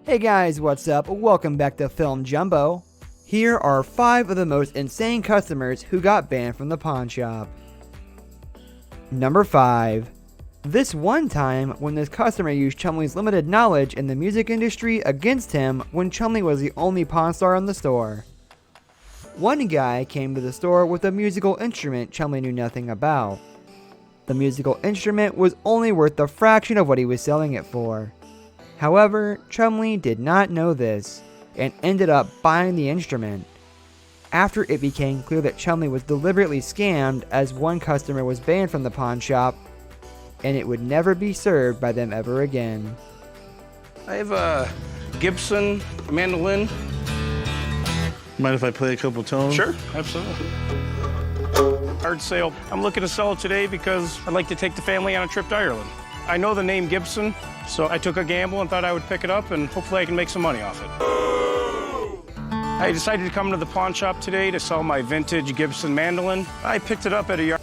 Hey guys, what's up? Welcome back to Film Jumbo. Here are 5 of the most insane customers who got banned from the pawn shop. Number 5. This one time when this customer used Chumley's limited knowledge in the music industry against him when Chumley was the only pawn star in the store. One guy came to the store with a musical instrument Chumley knew nothing about. The musical instrument was only worth the fraction of what he was selling it for. However, Chumley did not know this, and ended up buying the instrument. After it became clear that Chumley was deliberately scammed as one customer was banned from the pawn shop, and it would never be served by them ever again. I have a Gibson mandolin. Mind if I play a couple tones? Sure, absolutely. Hard sale. I'm looking to sell it today because I'd like to take the family on a trip to Ireland. I know the name Gibson, so I took a gamble and thought I would pick it up and hopefully I can make some money off it. I decided to come to the pawn shop today to sell my vintage Gibson mandolin. I picked it up at a yard.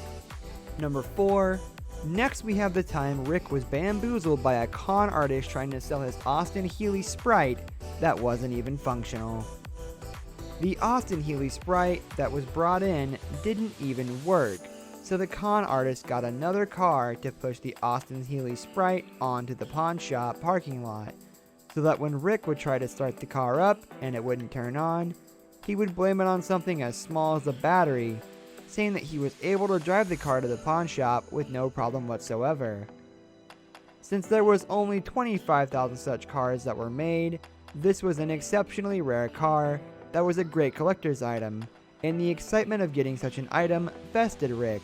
Number 4. Next we have the time Rick was bamboozled by a con artist trying to sell his Austin Healey Sprite that wasn't even functional. The Austin Healey Sprite that was brought in didn't even work, so the con artist got another car to push the Austin Healey Sprite onto the pawn shop parking lot, so that when Rick would try to start the car up and it wouldn't turn on, he would blame it on something as small as the battery, saying that he was able to drive the car to the pawn shop with no problem whatsoever. Since there was only 25,000 such cars that were made, this was an exceptionally rare car that was a great collector's item, and the excitement of getting such an item bested Rick.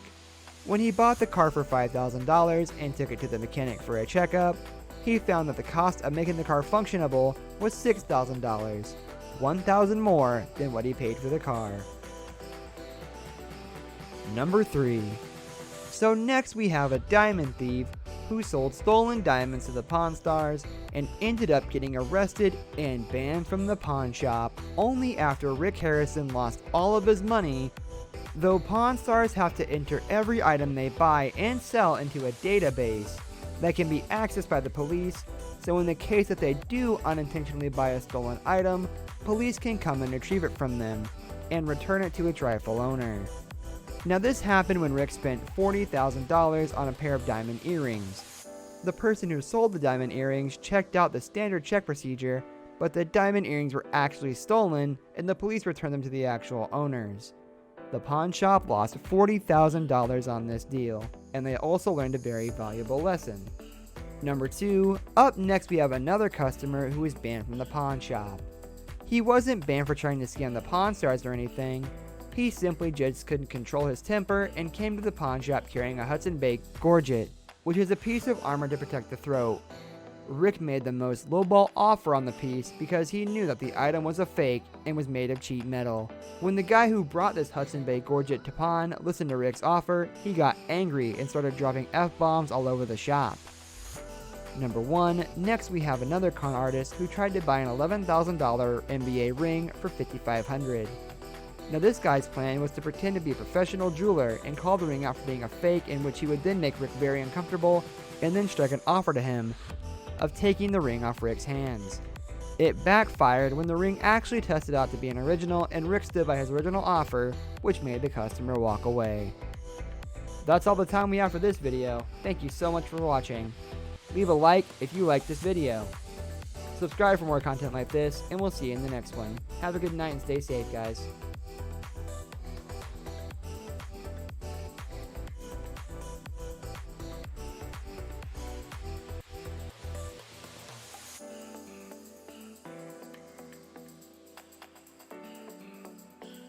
When he bought the car for $5,000 and took it to the mechanic for a checkup, he found that the cost of making the car functionable was $6,000, $1,000 more than what he paid for the car. Number 3. So next we have a diamond thief who sold stolen diamonds to the Pawn Stars and ended up getting arrested and banned from the pawn shop only after Rick Harrison lost all of his money. Though Pawn Stars have to enter every item they buy and sell into a database that can be accessed by the police, so in the case that they do unintentionally buy a stolen item, police can come and retrieve it from them and return it to its rightful owner. Now this happened when Rick spent $40,000 on a pair of diamond earrings. The person who sold the diamond earrings checked out the standard check procedure, but the diamond earrings were actually stolen and the police returned them to the actual owners. The pawn shop lost $40,000 on this deal, and they also learned a very valuable lesson. Number 2, up next we have another customer who was banned from the pawn shop. He wasn't banned for trying to scam the Pawn Stars or anything. He simply just couldn't control his temper and came to the pawn shop carrying a Hudson Bay Gorget, which is a piece of armor to protect the throat. Rick made the most lowball offer on the piece because he knew that the item was a fake and was made of cheap metal. When the guy who brought this Hudson Bay Gorget to pawn listened to Rick's offer, he got angry and started dropping F-bombs all over the shop. Number 1, next we have another con artist who tried to buy an $11,000 NBA ring for $5,500. Now this guy's plan was to pretend to be a professional jeweler and call the ring out for being a fake, in which he would then make Rick very uncomfortable and then strike an offer to him of taking the ring off Rick's hands. It backfired when the ring actually tested out to be an original and Rick stood by his original offer, which made the customer walk away. That's all the time we have for this video. Thank you so much for watching. Leave a like if you liked this video. Subscribe for more content like this, and we'll see you in the next one. Have a good night and stay safe, guys.